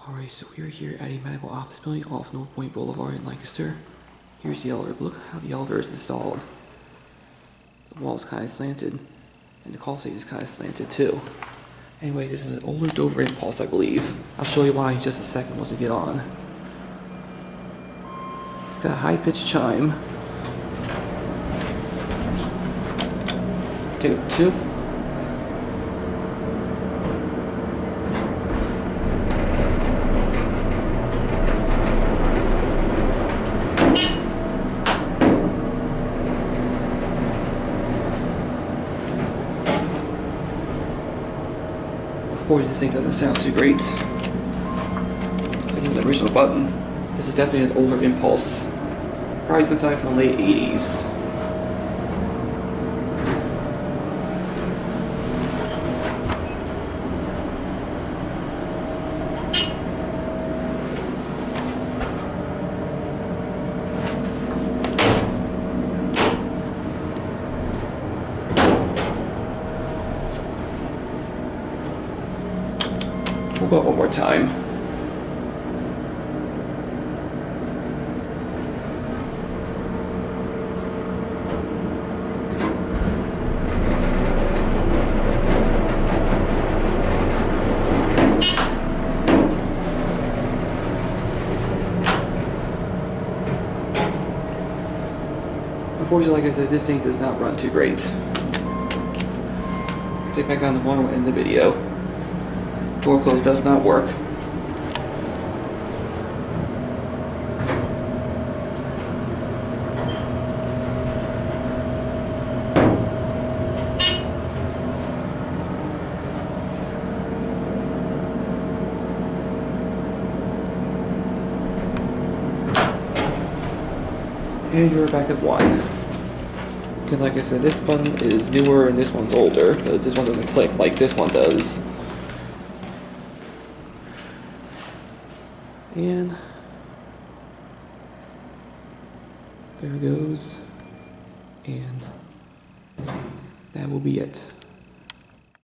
Alright, so we are here at a medical office building off North Pointe Blvd in Lancaster. Here's the elevator. Look how the elevator is installed. The wall is kind of slanted, and the call station is kind of slanted too. Anyway, this is an older Dover impulse, I believe. I'll show you why in just a second once we get on. It's got a high-pitched chime. Take up two. Unfortunately, this thing doesn't sound too great. This is the original button. This is definitely an older impulse. Probably sometime from the late 80s. We'll go up one more time. Unfortunately, like I said, this thing does not run too great. Take back on the one, we'll end the video. Door close does not work. And you're back at one. Because like I said, this button is newer and this one's older, because this one doesn't click like this one does. And there it goes, and that will be it.